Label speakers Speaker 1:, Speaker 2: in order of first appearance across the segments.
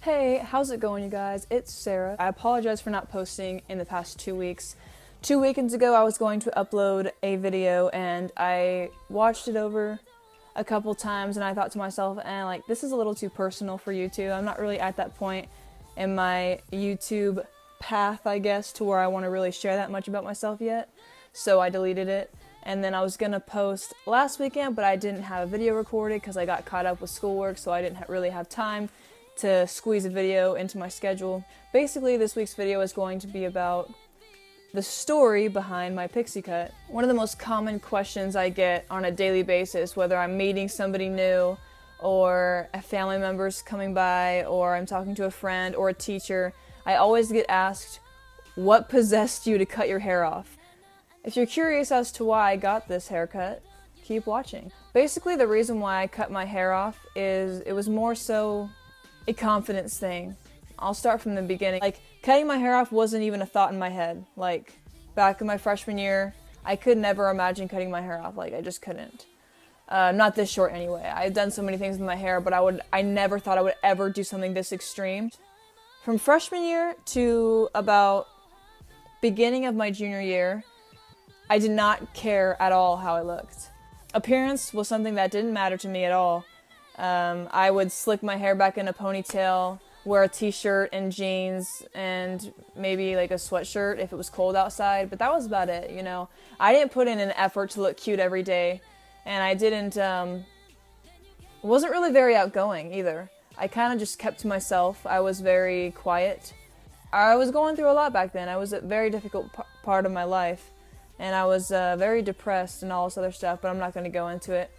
Speaker 1: Hey, how's it going, you guys? It's Sarah. I apologize for not posting in the past 2 weeks. 2 weekends ago, I was going to upload a video and I watched it over a couple times and I thought to myself, this is a little too personal for YouTube. I'm not really at that point in my YouTube path, I guess, to where I want to really share that much about myself yet. So I deleted it. And then I was going to post last weekend, but I didn't have a video recorded because I got caught up with schoolwork, so I didn't really have time to squeeze a video into my schedule. Basically, this week's video is going to be about the story behind my pixie cut. One of the most common questions I get on a daily basis, whether I'm meeting somebody new or a family member's coming by or I'm talking to a friend or a teacher, I always get asked, what possessed you to cut your hair off? If you're curious as to why I got this haircut, keep watching. Basically, the reason why I cut my hair off is it was more so a confidence thing. I'll start from the beginning. Cutting my hair off wasn't even a thought in my head. Back in my freshman year, I could never imagine cutting my hair off. I just couldn't. Not this short anyway. I've done so many things with my hair, but I never thought I would ever do something this extreme. From freshman year to about beginning of my junior year, I did not care at all how I looked. Appearance was something that didn't matter to me at all. I would slick my hair back in a ponytail, wear a t-shirt and jeans, and maybe a sweatshirt if it was cold outside, but that was about it, you know. I didn't put in an effort to look cute every day, and I wasn't really very outgoing either. I kind of just kept to myself. I was very quiet. I was going through a lot back then. I was a very difficult part of my life, and I was very depressed and all this other stuff, but I'm not going to go into it.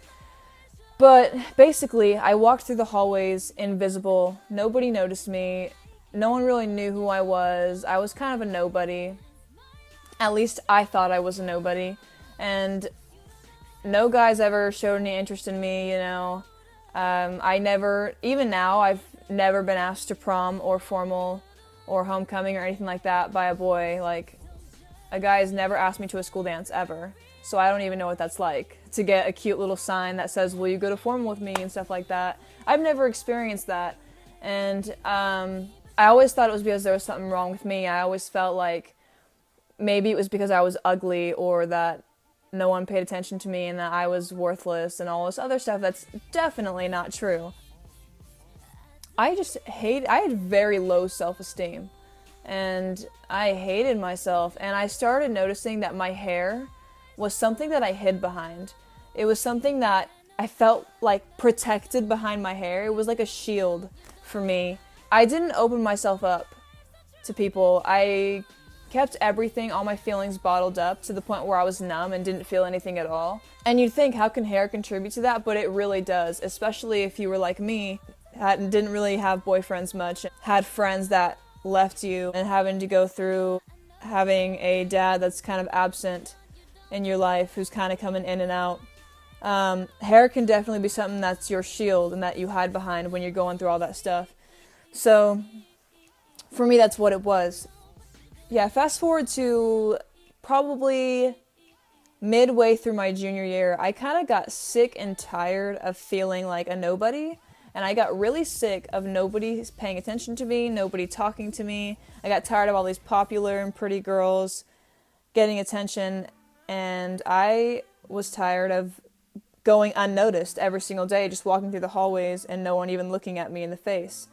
Speaker 1: But basically, I walked through the hallways invisible. Nobody noticed me. No one really knew who I was. I was kind of a nobody. At least I thought I was a nobody. And no guys ever showed any interest in me, you know. Even now, I've never been asked to prom or formal or homecoming or anything like that by a boy. A guy has never asked me to a school dance ever. So I don't even know what that's like, to get a cute little sign that says, will you go to formal with me, and stuff like that. I've never experienced that, and I always thought it was because there was something wrong with me. I always felt like maybe it was because I was ugly, or that no one paid attention to me and that I was worthless and all this other stuff that's definitely not true. I had very low self-esteem, and I hated myself, and I started noticing that my hair was something that I hid behind. It was something that I felt protected behind my hair. It was like a shield for me. I didn't open myself up to people. I kept everything, all my feelings bottled up to the point where I was numb and didn't feel anything at all. And you'd think, how can hair contribute to that? But it really does, especially if you were like me, didn't really have boyfriends much, had friends that left you, and having to go through having a dad that's kind of absent in your life, who's kind of coming in and out. Hair can definitely be something that's your shield and that you hide behind when you're going through all that stuff. So for me, that's what it was. Yeah, fast forward to probably midway through my junior year, I kind of got sick and tired of feeling like a nobody. And I got really sick of nobody paying attention to me, nobody talking to me. I got tired of all these popular and pretty girls getting attention. And I was tired of going unnoticed every single day, just walking through the hallways and no one even looking at me in the face.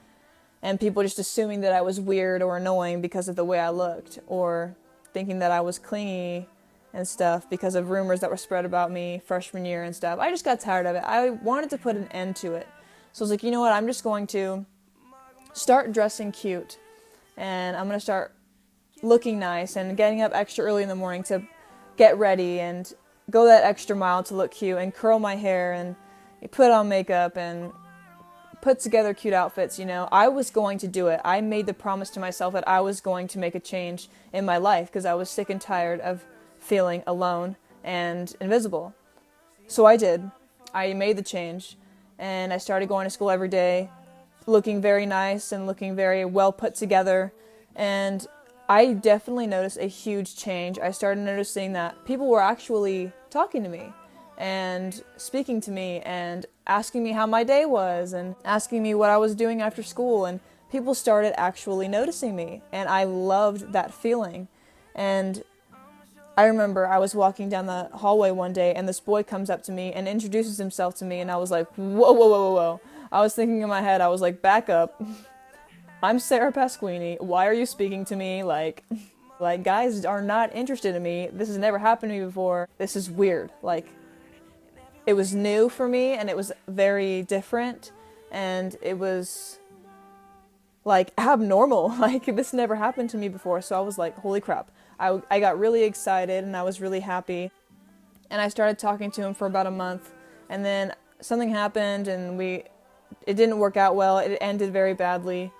Speaker 1: And people just assuming that I was weird or annoying because of the way I looked, or thinking that I was clingy and stuff because of rumors that were spread about me freshman year and stuff. I just got tired of it. I wanted to put an end to it. So I was like, you know what, I'm just going to start dressing cute. And I'm going to start looking nice and getting up extra early in the morning to get ready and go that extra mile to look cute and curl my hair and put on makeup and put together cute outfits, you know. I was going to do it. I made the promise to myself that I was going to make a change in my life because I was sick and tired of feeling alone and invisible. So I did. I made the change, and I started going to school every day, looking very nice and looking very well put together, and I definitely noticed a huge change. I started noticing that people were actually talking to me and speaking to me and asking me how my day was and asking me what I was doing after school and people started actually noticing me, and I loved that feeling. And I remember I was walking down the hallway one day, and this boy comes up to me and introduces himself to me, and I was like, whoa, whoa, whoa, whoa, whoa. I was thinking in my head, I was like, back up. I'm Sarah Pasquini. Why are you speaking to me? Like, guys are not interested in me. This has never happened to me before. This is weird. Like, it was new for me, and it was very different, and it was, like, abnormal. Like, this never happened to me before, so I was like, holy crap. I got really excited, and I was really happy, and I started talking to him for about a month, and then something happened, and it didn't work out well. It ended very badly,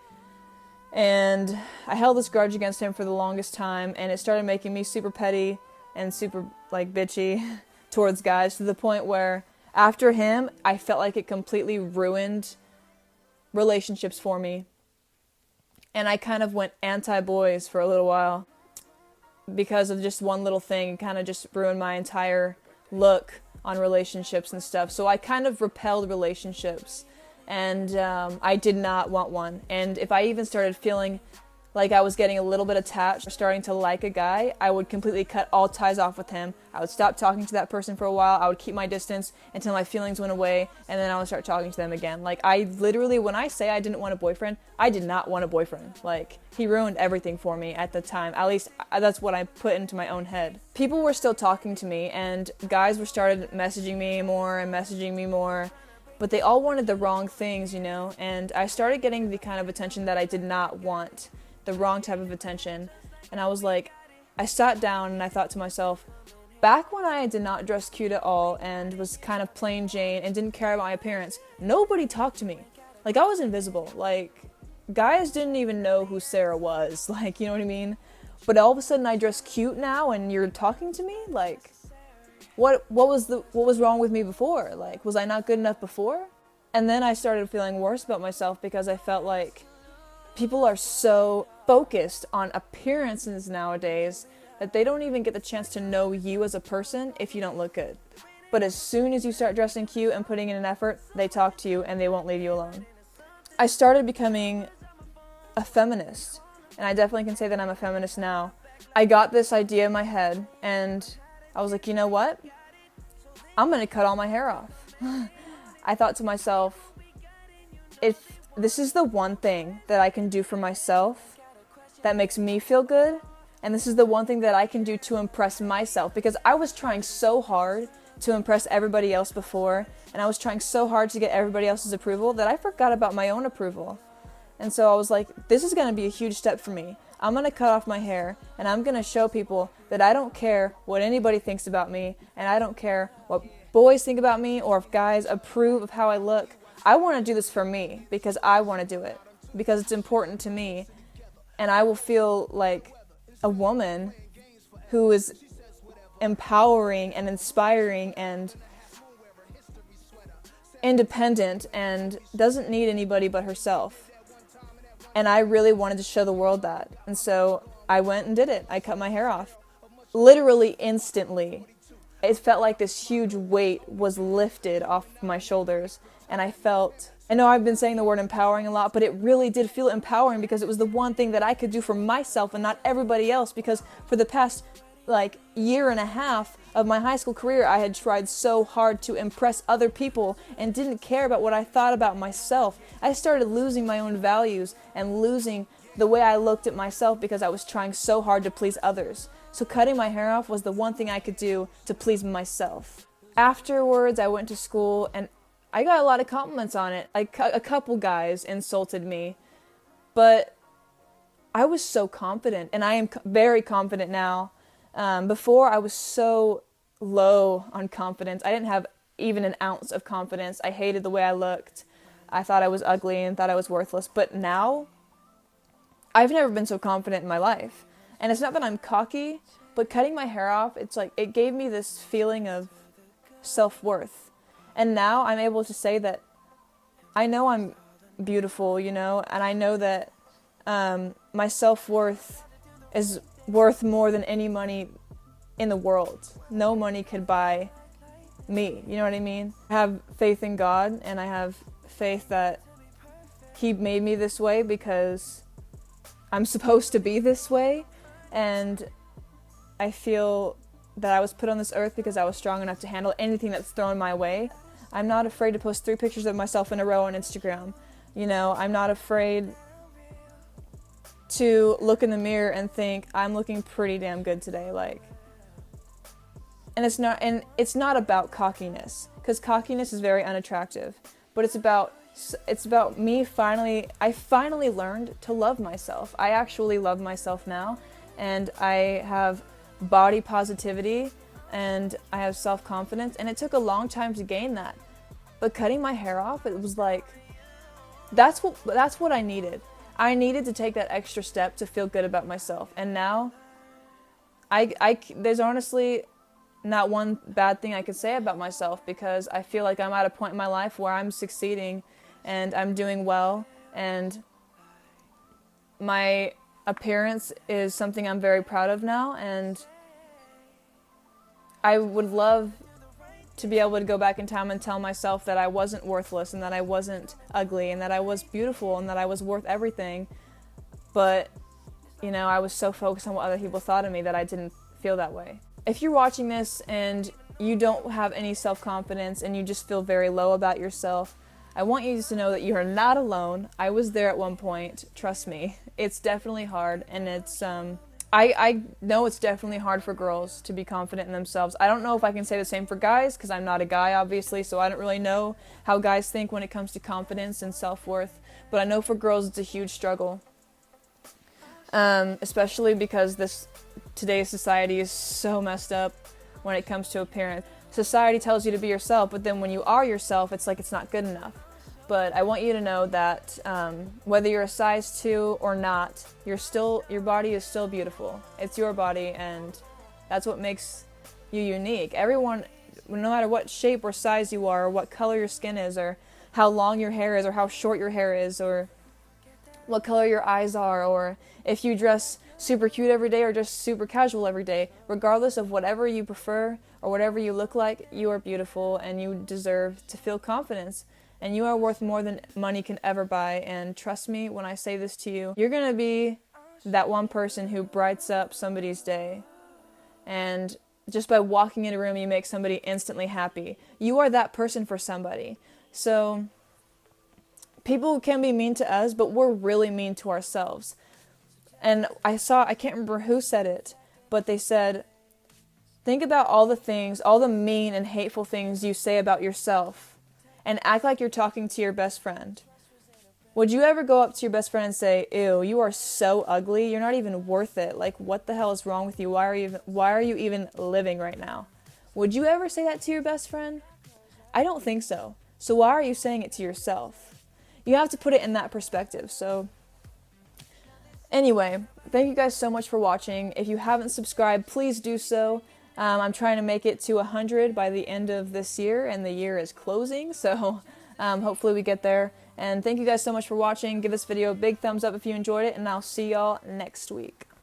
Speaker 1: and I held this grudge against him for the longest time, and it started making me super petty and super, like, bitchy towards guys, to the point where after him, I felt like it completely ruined relationships for me, and I kind of went anti-boys for a little while. Because of just one little thing, it kind of just ruined my entire look on relationships and stuff. So I kind of repelled relationships, and I did not want one. And if I even started feeling like I was getting a little bit attached or starting to like a guy, I would completely cut all ties off with him. I would stop talking to that person for a while. I would keep my distance until my feelings went away, and then I would start talking to them again. Like, I literally, when I say I didn't want a boyfriend, I did not want a boyfriend. Like, he ruined everything for me at the time. At least that's what I put into my own head. People were still talking to me, and guys were started messaging me more, but they all wanted the wrong things, you know, and I started getting the kind of attention that I did not want. The wrong type of attention. And I was like, I sat down and I thought to myself, back when I did not dress cute at all and was kind of plain Jane and didn't care about my appearance, nobody talked to me. Like, I was invisible. Like, guys didn't even know who Sarah was. Like, you know what I mean? But all of a sudden I dress cute now and you're talking to me? Like, what was wrong with me before? Like, was I not good enough before? And then I started feeling worse about myself because I felt like people are so focused on appearances nowadays that they don't even get the chance to know you as a person if you don't look good. But as soon as you start dressing cute and putting in an effort, they talk to you and they won't leave you alone. I started becoming a feminist, and I definitely can say that I'm a feminist now. I got this idea in my head, and I was like, you know what? I'm gonna cut all my hair off. I thought to myself, if this is the one thing that I can do for myself that makes me feel good, and this is the one thing that I can do to impress myself, because I was trying so hard to impress everybody else before, and I was trying so hard to get everybody else's approval that I forgot about my own approval. And so I was like, this is going to be a huge step for me. I'm going to cut off my hair, and I'm going to show people that I don't care what anybody thinks about me, and I don't care what boys think about me, or if guys approve of how I look. I want to do this for me, because I want to do it, because it's important to me, and I will feel like a woman who is empowering and inspiring and independent and doesn't need anybody but herself. And I really wanted to show the world that. And so I went and did it. I cut my hair off. Literally instantly. It felt like this huge weight was lifted off my shoulders. And I know I've been saying the word empowering a lot, but it really did feel empowering because it was the one thing that I could do for myself and not everybody else, because for the past year and a half of my high school career, I had tried so hard to impress other people and didn't care about what I thought about myself. I started losing my own values and losing the way I looked at myself because I was trying so hard to please others. So cutting my hair off was the one thing I could do to please myself. Afterwards, I went to school and I got a lot of compliments on it. A couple guys insulted me, but I was so confident, and I am very confident now. Before, I was so low on confidence. I didn't have even an ounce of confidence. I hated the way I looked. I thought I was ugly and thought I was worthless. But now, I've never been so confident in my life. And it's not that I'm cocky, but cutting my hair off, it's like it gave me this feeling of self-worth. And now I'm able to say that I know I'm beautiful, and I know that my self-worth is worth more than any money in the world. No money could buy me, you know what I mean? I have faith in God, and I have faith that he made me this way because I'm supposed to be this way, and I feel that I was put on this earth because I was strong enough to handle anything that's thrown my way. I'm not afraid to post 3 pictures of myself in a row on Instagram. You know, I'm not afraid to look in the mirror and think I'm looking pretty damn good today, like. And it's not about cockiness, because cockiness is very unattractive, but it's about me I finally learned to love myself. I actually love myself now, and I have body positivity, and I have self-confidence, and it took a long time to gain that. But cutting my hair off, it was like, that's what I needed. I needed to take that extra step to feel good about myself. And now, there's honestly not one bad thing I could say about myself, because I feel like I'm at a point in my life where I'm succeeding and I'm doing well, and my appearance is something I'm very proud of now, and I would love to be able to go back in time and tell myself that I wasn't worthless, and that I wasn't ugly, and that I was beautiful, and that I was worth everything. But, you know, I was so focused on what other people thought of me that I didn't feel that way. If you're watching this and you don't have any self-confidence and you just feel very low about yourself, I want you to know that you are not alone. I was there at one point, trust me. It's definitely hard, and it's, I know it's definitely hard for girls to be confident in themselves. I don't know if I can say the same for guys, because I'm not a guy, obviously, so I don't really know how guys think when it comes to confidence and self-worth. But I know for girls it's a huge struggle, especially because today's society is so messed up when it comes to appearance. Society tells you to be yourself, but then when you are yourself, it's like it's not good enough. But I want you to know that whether you're a size 2 or not, your body is still beautiful. It's your body, and that's what makes you unique. Everyone, no matter what shape or size you are, or what color your skin is, or how long your hair is, or how short your hair is, or what color your eyes are, or if you dress super cute every day or just super casual every day, regardless of whatever you prefer or whatever you look like, you are beautiful, and you deserve to feel confidence. And you are worth more than money can ever buy. And trust me when I say this to you, you're going to be that one person who brights up somebody's day. And just by walking in a room, you make somebody instantly happy. You are that person for somebody. So people can be mean to us, but we're really mean to ourselves. And I can't remember who said it, but they said, think about all the mean and hateful things you say about yourself, and act like you're talking to your best friend. Would you ever go up to your best friend and say, ew, you are so ugly, you're not even worth it, like what the hell is wrong with you, why are you even living right now? Would you ever say that to your best friend? I don't think so. So why are you saying it to yourself? You have to put it in that perspective. So anyway, thank you guys so much for watching. If you haven't subscribed, please do so. I'm trying to make it to 100 by the end of this year, and the year is closing, so hopefully we get there. And thank you guys so much for watching. Give this video a big thumbs up if you enjoyed it, and I'll see y'all next week.